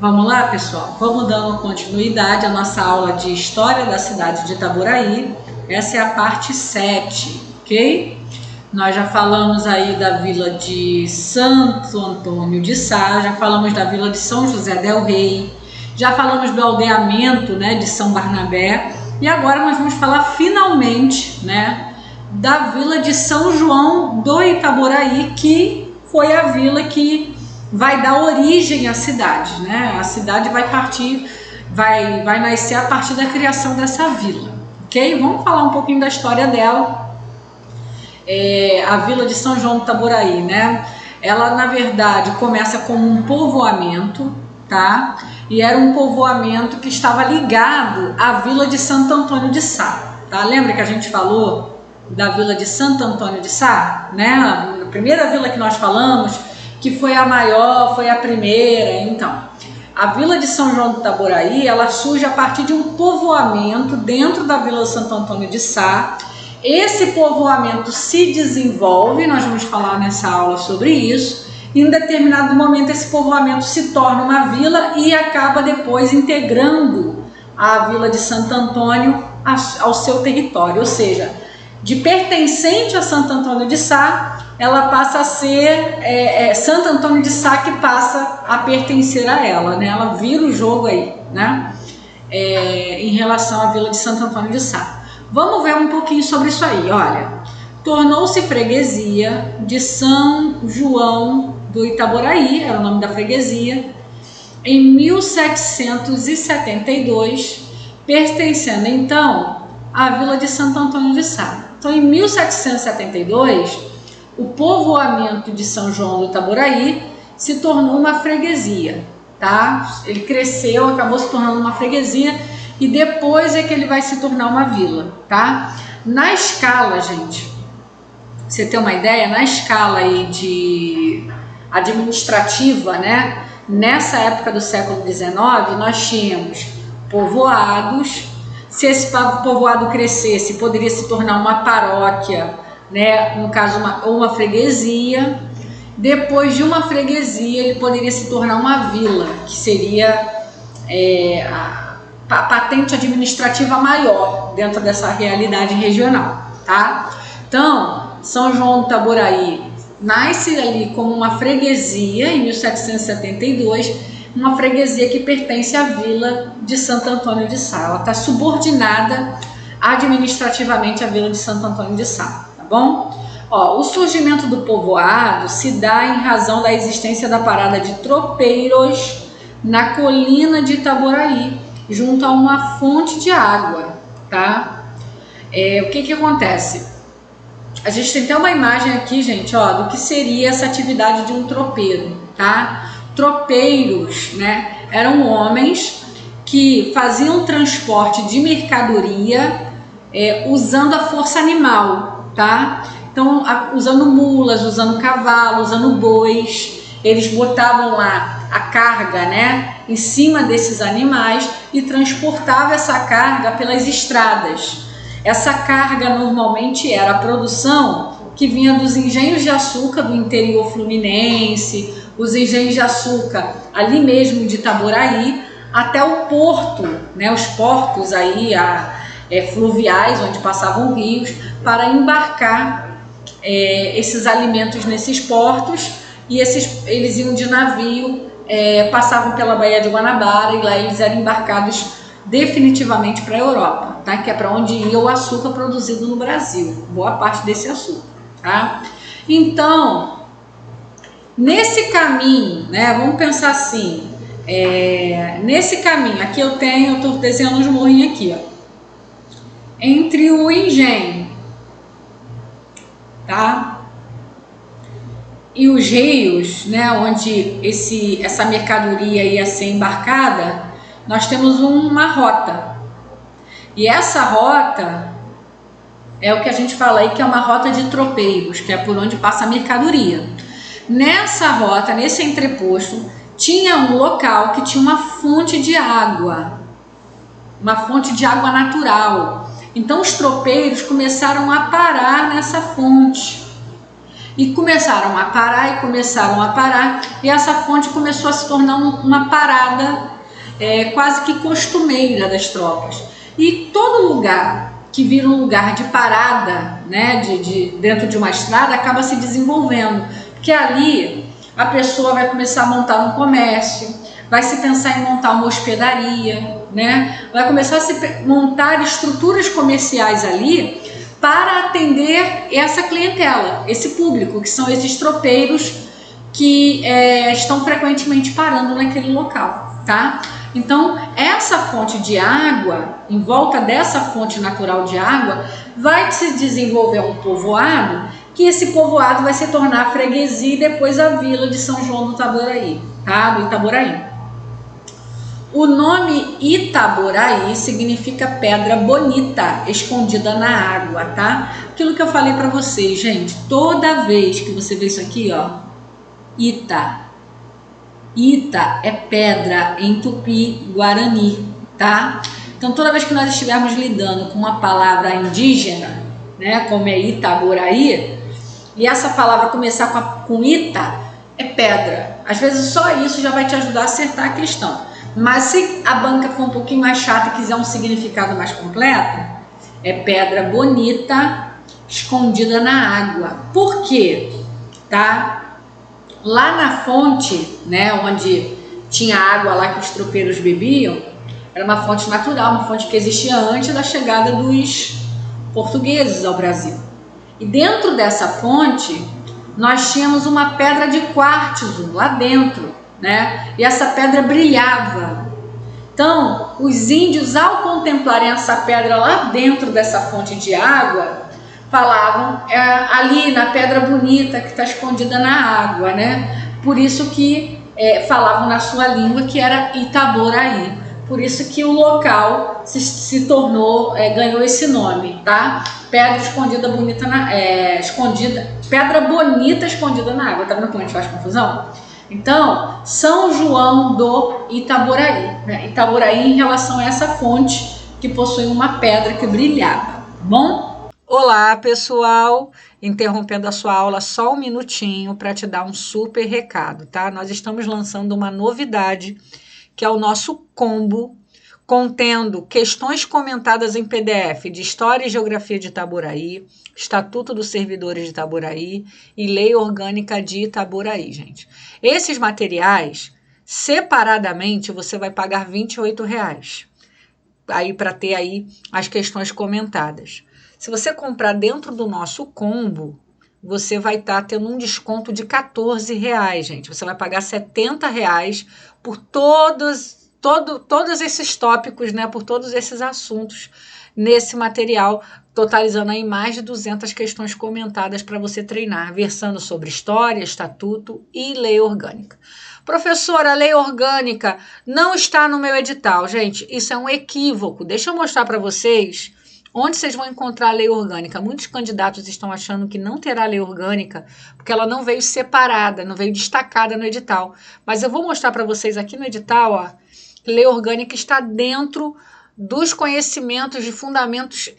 Vamos lá, pessoal? Vamos dando continuidade à nossa aula de História da cidade de Itaboraí. Essa é a parte 7, ok? Nós já falamos aí da vila de Santo Antônio de Sá, já falamos da vila de São José del Rei, já falamos do aldeamento, né, de São Barnabé, e agora nós vamos falar finalmente, né, da vila de São João do Itaboraí, que foi a vila que vai dar origem à cidade, né? A cidade vai nascer a partir da criação dessa vila, ok? Vamos falar um pouquinho da história dela. A vila de São João do Itaboraí, né? Ela, na verdade, começa como um povoamento, tá? E era um povoamento que estava ligado à vila de Santo Antônio de Sá, tá? Lembra que a gente falou da vila de Santo Antônio de Sá, né? A primeira vila que nós falamos, que foi a maior, foi a primeira. Então, a vila de São João do Itaboraí, ela surge a partir de um povoamento dentro da vila de Santo Antônio de Sá. Esse povoamento se desenvolve, nós vamos falar nessa aula sobre isso. Em determinado momento, esse povoamento se torna uma vila e acaba depois integrando a vila de Santo Antônio ao seu território, ou seja, de pertencente a Santo Antônio de Sá, ela passa a ser Santo Antônio de Sá que passa a pertencer a ela, né? Ela vira o jogo aí, né? Em relação à vila de Santo Antônio de Sá. Vamos ver um pouquinho sobre isso aí, olha. Tornou-se freguesia de São João do Itaboraí, era o nome da freguesia, em 1772, pertencendo então à vila de Santo Antônio de Sá. Então, em 1772, o povoamento de São João do Itaboraí se tornou uma freguesia, tá? Ele cresceu, acabou se tornando uma freguesia e depois é que ele vai se tornar uma vila, tá? Na escala, gente, pra você ter uma ideia, na escala aí de administrativa, né? Nessa época do século XIX, nós tínhamos povoados. Se esse povoado crescesse, poderia se tornar uma paróquia, né? No caso, uma freguesia. Depois de uma freguesia, ele poderia se tornar uma vila, que seria a patente administrativa maior dentro dessa realidade regional, tá? Então, São João do Itaboraí nasce ali como uma freguesia em 1772, uma freguesia que pertence à vila de Santo Antônio de Sá. Ela está subordinada administrativamente à vila de Santo Antônio de Sá, tá bom? Ó, o surgimento do povoado se dá em razão da existência da parada de tropeiros na colina de Itaboraí, junto a uma fonte de água, tá? O que acontece? A gente tem até uma imagem aqui, gente, ó, do que seria essa atividade de um tropeiro, tá? Tropeiros, né, eram homens que faziam transporte de mercadoria usando a força animal, tá? Então, usando mulas, usando cavalos, usando bois, eles botavam lá a carga, né, em cima desses animais e transportavam essa carga pelas estradas. Essa carga normalmente era a produção que vinha dos engenhos de açúcar do interior fluminense, os engenhos de açúcar ali mesmo de Itaboraí, até o porto, né, os portos aí fluviais, onde passavam rios, para embarcar esses alimentos nesses portos, e eles iam de navio, passavam pela Baía de Guanabara, e lá eles eram embarcados definitivamente para a Europa, tá? Que é para onde ia o açúcar produzido no Brasil, boa parte desse açúcar, tá? Então, nesse caminho, né, vamos pensar assim, nesse caminho, aqui eu estou desenhando os morrinhos aqui, ó, entre o engenho, tá, e os rios, né, onde essa mercadoria ia ser embarcada, nós temos uma rota, e essa rota é o que a gente fala aí que é uma rota de tropeiros, que é por onde passa a mercadoria. Nessa rota, nesse entreposto, tinha um local que tinha uma fonte de água natural. Então os tropeiros começaram a parar nessa fonte. E começaram a parar e começaram a parar, e essa fonte começou a se tornar uma parada quase que costumeira das tropas. E todo lugar que vira um lugar de parada, né, dentro de uma estrada, acaba se desenvolvendo, porque ali a pessoa vai começar a montar um comércio, vai se pensar em montar uma hospedaria, né, vai começar a se montar estruturas comerciais ali para atender essa clientela, esse público, que são esses tropeiros que estão frequentemente parando naquele local, tá? Então, essa fonte de água, em volta dessa fonte natural de água, vai se desenvolver um povoado, que esse povoado vai se tornar a freguesia e depois a vila de São João do Itaboraí, tá? Do Itaboraí. O nome Itaboraí significa pedra bonita, escondida na água, tá? Aquilo que eu falei para vocês, gente, toda vez que você vê isso aqui, ó, Ita é pedra em tupi-guarani, tá? Então, toda vez que nós estivermos lidando com uma palavra indígena, né, como é Itaboraí, e essa palavra começar com Ita, é pedra. Às vezes só isso já vai te ajudar a acertar a questão. Mas se a banca for um pouquinho mais chata e quiser um significado mais completo, é pedra bonita escondida na água. Por quê? Tá? Lá na fonte, né, onde tinha água lá que os tropeiros bebiam, era uma fonte natural, uma fonte que existia antes da chegada dos portugueses ao Brasil. E dentro dessa fonte, nós tínhamos uma pedra de quartzo lá dentro, né? E essa pedra brilhava. Então, os índios, ao contemplarem essa pedra lá dentro dessa fonte de água, falavam ali na pedra bonita que está escondida na água, né? Por isso que falavam na sua língua que era Itaboraí. Por isso que o local se tornou, ganhou esse nome, tá? Pedra escondida bonita pedra bonita escondida na água. Tá vendo como a gente faz confusão? Então, São João do Itaboraí, né? Itaboraí em relação a essa fonte que possui uma pedra que brilhava, tá bom? Olá, pessoal! Interrompendo a sua aula só um minutinho para te dar um super recado, tá? Nós estamos lançando uma novidade, que é o nosso combo, contendo questões comentadas em PDF de História e Geografia de Itaboraí, Estatuto dos Servidores de Itaboraí e Lei Orgânica de Itaboraí, gente. Esses materiais, separadamente, você vai pagar R$ 28,00, aí para ter aí as questões comentadas. Se você comprar dentro do nosso combo, você vai estar tendo um desconto de R$14,00, gente. Você vai pagar R$70,00 por todos esses tópicos, né? Por todos esses assuntos nesse material, totalizando aí mais de 200 questões comentadas para você treinar, versando sobre história, estatuto e lei orgânica. Professora, a lei orgânica não está no meu edital. Gente, isso é um equívoco. Deixa eu mostrar para vocês onde vocês vão encontrar a lei orgânica. Muitos candidatos estão achando que não terá lei orgânica porque ela não veio separada, não veio destacada no edital. Mas eu vou mostrar para vocês aqui no edital, ó, lei orgânica está dentro dos conhecimentos de fundamentos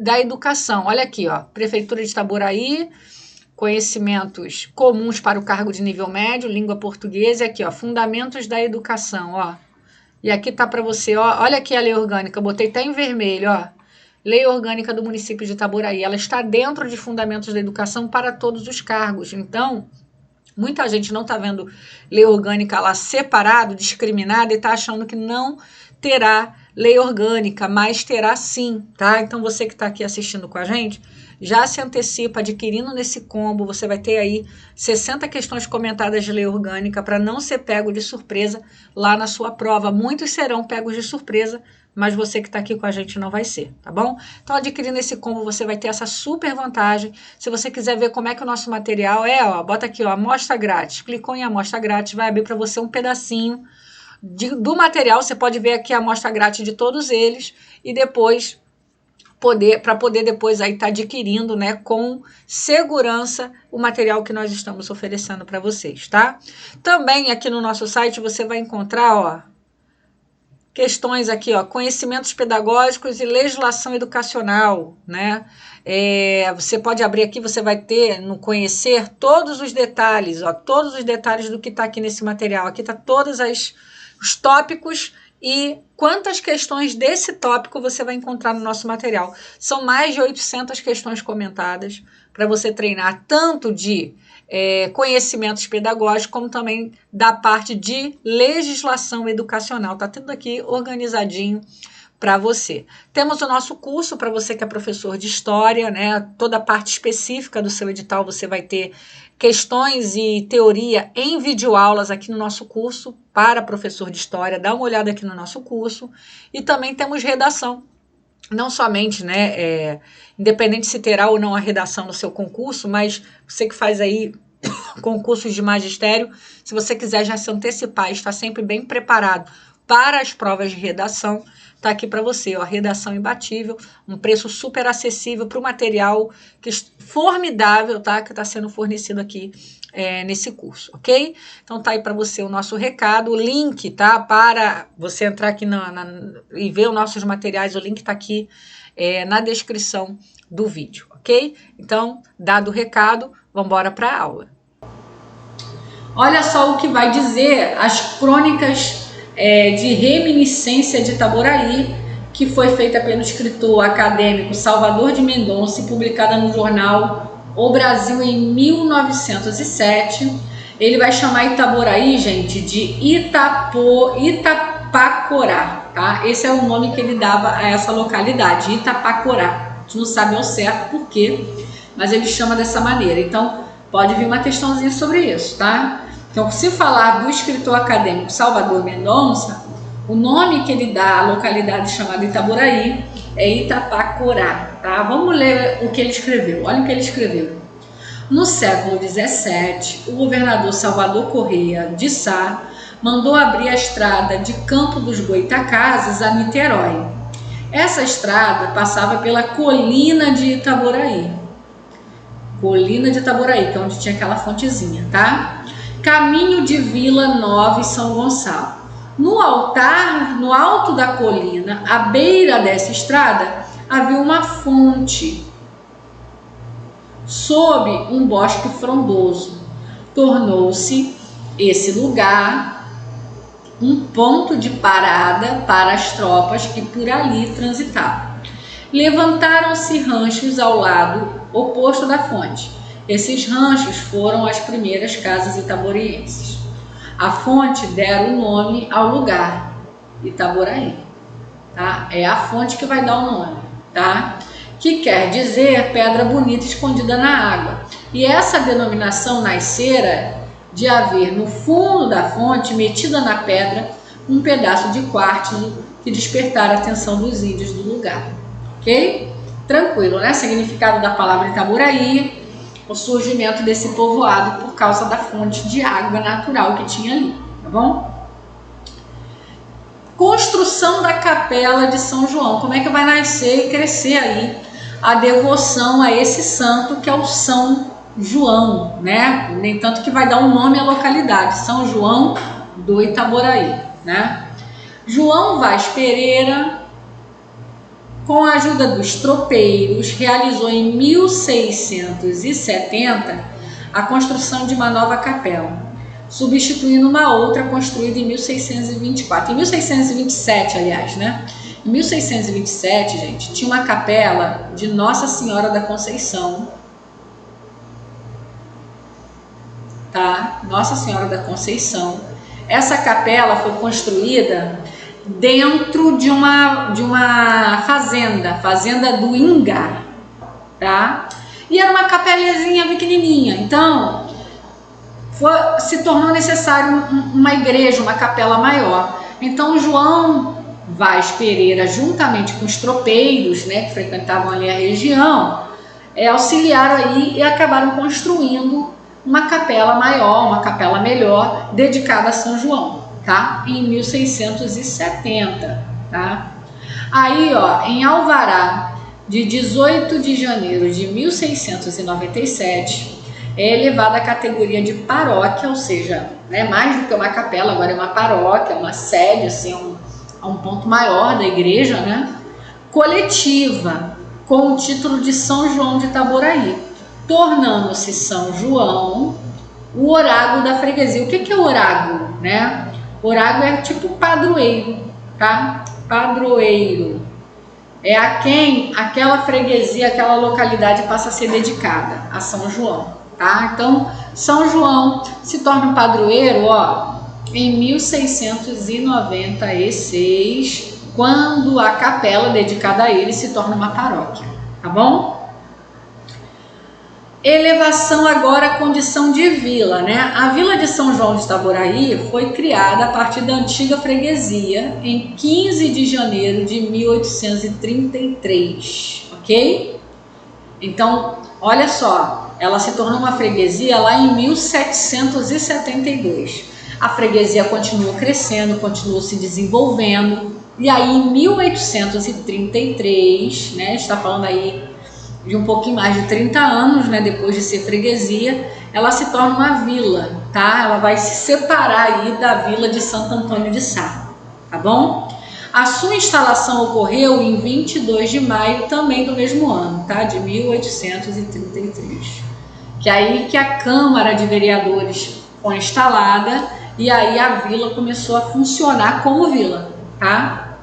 da educação. Olha aqui, ó, Prefeitura de Itaboraí, conhecimentos comuns para o cargo de nível médio, língua portuguesa, e aqui, ó, fundamentos da educação, ó. E aqui tá para você, ó, olha aqui a lei orgânica, botei até em vermelho, ó. Lei orgânica do município de Itaboraí, ela está dentro de fundamentos da educação para todos os cargos. Então, muita gente não está vendo lei orgânica lá separado, discriminada, e está achando que não terá lei orgânica, mas terá sim, tá? Então, você que está aqui assistindo com a gente, já se antecipa adquirindo nesse combo, você vai ter aí 60 questões comentadas de lei orgânica para não ser pego de surpresa lá na sua prova. Muitos serão pegos de surpresa, mas você que está aqui com a gente não vai ser, tá bom? Então, adquirindo esse combo, você vai ter essa super vantagem. Se você quiser ver como é que o nosso material ó, bota aqui, ó, amostra grátis. Clicou em amostra grátis, vai abrir para você um pedacinho do material. Você pode ver aqui a amostra grátis de todos eles e depois para poder depois aí estar adquirindo, né, com segurança o material que nós estamos oferecendo para vocês, tá? Também aqui no nosso site você vai encontrar, ó, questões aqui, ó, conhecimentos pedagógicos e legislação educacional, né? Você pode abrir aqui, você vai ter no conhecer todos os detalhes, ó, todos os detalhes do que está aqui nesse material. Aqui está todos os tópicos e quantas questões desse tópico você vai encontrar no nosso material. São mais de 800 questões comentadas para você treinar tanto de conhecimentos pedagógicos, como também da parte de legislação educacional. Está tudo aqui organizadinho para você. Temos o nosso curso para você que é professor de história, né? Toda a parte específica do seu edital você vai ter questões e teoria em videoaulas aqui no nosso curso para professor de história. Dá uma olhada aqui no nosso curso. E também temos redação. Não somente, né, independente se terá ou não a redação no seu concurso, mas você que faz aí concursos de magistério, se você quiser já se antecipar, está sempre bem preparado para as provas de redação, tá aqui para você, ó, redação imbatível, um preço super acessível para o material formidável, tá, que está sendo fornecido aqui nesse curso, ok? Então tá aí para você o nosso recado, o link, tá, para você entrar aqui e ver os nossos materiais, o link tá aqui na descrição do vídeo, ok? Então, dado o recado, vamos embora para a aula. Olha só o que vai dizer as crônicas de reminiscência de Itaboraí, que foi feita pelo escritor acadêmico Salvador de Mendonça e publicada no jornal O Brasil em 1907. Ele vai chamar Itaboraí, gente, de Itapacorá, tá? Esse é o nome que ele dava a essa localidade, Itapacorá. A gente não sabe ao certo por quê, mas ele chama dessa maneira. Então, pode vir uma questãozinha sobre isso, tá? Então, se falar do escritor acadêmico Salvador Mendonça, o nome que ele dá à localidade chamada Itaboraí é Itapacorá, tá? Vamos ler o que ele escreveu. Olha o que ele escreveu. No século XVII, o governador Salvador Correia de Sá mandou abrir a estrada de Campo dos Goitacazes a Niterói. Essa estrada passava pela colina de Itaboraí. Colina de Itaboraí, que é onde tinha aquela fontezinha, tá? Caminho de Vila Nova e São Gonçalo. No alto da colina, à beira dessa estrada, havia uma fonte sob um bosque frondoso. Tornou-se esse lugar um ponto de parada para as tropas que por ali transitavam. Levantaram-se ranchos ao lado oposto da fonte. Esses ranchos foram as primeiras casas itaborienses. A fonte dera o nome ao lugar, Itaboraí, tá? É a fonte que vai dar o nome, tá? Que quer dizer pedra bonita escondida na água. E essa denominação nascera de haver no fundo da fonte, metida na pedra, um pedaço de quartzo que despertara a atenção dos índios do lugar. Ok? Tranquilo, né? Significado da palavra Itaboraí, o surgimento desse povoado por causa da fonte de água natural que tinha ali, tá bom? Construção da capela de São João. Como é que vai nascer e crescer aí a devoção a esse santo que é o São João, né? Nem tanto que vai dar um nome à localidade, São João do Itaboraí, né? João Vaz Pereira, com a ajuda dos tropeiros, realizou em 1670 a construção de uma nova capela, substituindo uma outra construída em 1624. Em 1627, aliás, né? Em 1627, gente, tinha uma capela de Nossa Senhora da Conceição, tá? Nossa Senhora da Conceição. Essa capela foi construída dentro de uma fazenda do Ingá, tá? E era uma capelazinha pequenininha, então se tornou necessário uma igreja, uma capela maior. Então João Vaz Pereira, juntamente com os tropeiros, né, que frequentavam ali a região, auxiliaram aí e acabaram construindo uma capela maior, uma capela melhor, dedicada a São João, tá? Em 1670, tá? Aí, ó, em alvará de 18 de janeiro de 1697, é elevada à categoria de paróquia, ou seja, né, mais do que uma capela, agora é uma paróquia, uma sede, assim, a um ponto maior da igreja, né? Coletiva, com o título de São João de Itaboraí, tornando-se São João o orágulo da freguesia. O que é orágulo, né? Orágulo é tipo padroeiro, tá? Padroeiro é a quem aquela freguesia, aquela localidade passa a ser dedicada, a São João, tá? Então, São João se torna um padroeiro, ó, em 1696, quando a capela dedicada a ele se torna uma paróquia, tá bom? Elevação agora à condição de vila, né? A vila de São João de Itaboraí foi criada a partir da antiga freguesia em 15 de janeiro de 1833, ok? Então, olha só, ela se tornou uma freguesia lá em 1772. A freguesia continuou crescendo, continuou se desenvolvendo, e aí em 1833, né, está falando aí de um pouquinho mais de 30 anos, né, depois de ser freguesia, ela se torna uma vila, tá? Ela vai se separar aí da vila de Santo Antônio de Sá, tá bom? A sua instalação ocorreu em 22 de maio também do mesmo ano, tá? De 1833. Que é aí que a Câmara de Vereadores foi instalada e aí a vila começou a funcionar como vila, tá?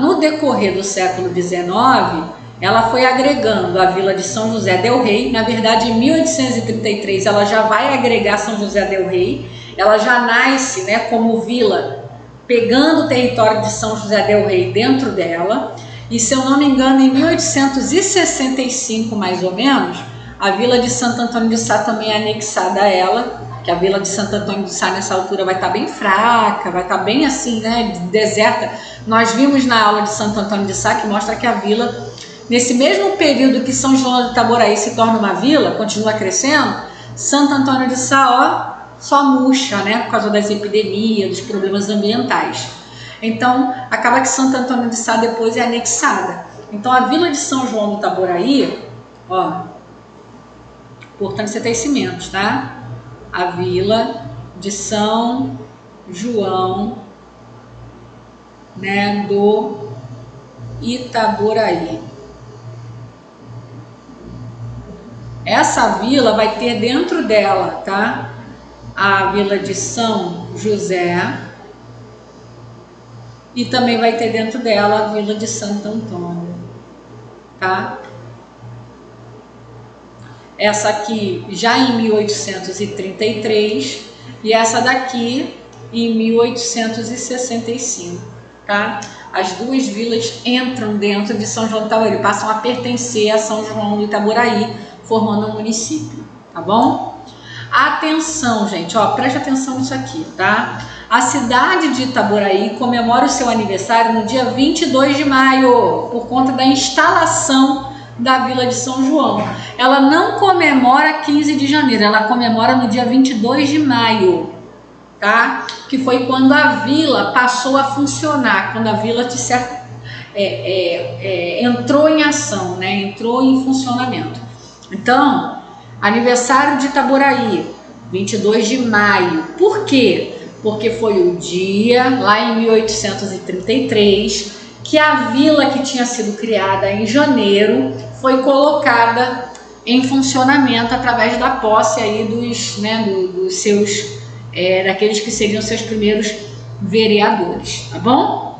No decorrer do século XIX, ela foi agregando a vila de São José del Rei. Na verdade, em 1833, ela já vai agregar São José del Rei. Ela já nasce, né, como vila, pegando o território de São José del Rei dentro dela. E, se eu não me engano, em 1865, mais ou menos, a vila de Santo Antônio de Sá também é anexada a ela, que a vila de Santo Antônio de Sá nessa altura vai estar bem fraca, vai estar bem assim, né, deserta. Nós vimos na aula de Santo Antônio de Sá que mostra que a vila, nesse mesmo período que São João de Itaboraí se torna uma vila, continua crescendo, Santo Antônio de Sá, ó, só murcha, né, por causa das epidemias, dos problemas ambientais. Então, acaba que Santo Antônio de Sá depois é anexada. Então, a vila de São João do Itaboraí, ó, portanto, você tem cimentos, tá? A vila de São João, né, do Itaboraí. Essa vila vai ter dentro dela, tá? A vila de São José e também vai ter dentro dela a vila de Santo Antônio, tá? Essa aqui já em 1833 e essa daqui em 1865, tá? As duas vilas entram dentro de São João do Itaboraí, passam a pertencer a São João do Itaboraí, formando um município, tá bom? Atenção, gente, ó, preste atenção nisso aqui, tá? A cidade de Itaboraí comemora o seu aniversário no dia 22 de maio, por conta da instalação da Vila de São João. Ela não comemora 15 de janeiro, ela comemora no dia 22 de maio, tá? Que foi quando a vila passou a funcionar, quando a vila entrou em ação, né? Entrou em funcionamento. Então, aniversário de Itaboraí, 22 de maio. Por quê? Porque foi o dia, lá em 1833, que a vila que tinha sido criada em janeiro foi colocada em funcionamento através da posse aí dos seus, daqueles que seriam seus primeiros vereadores, tá bom?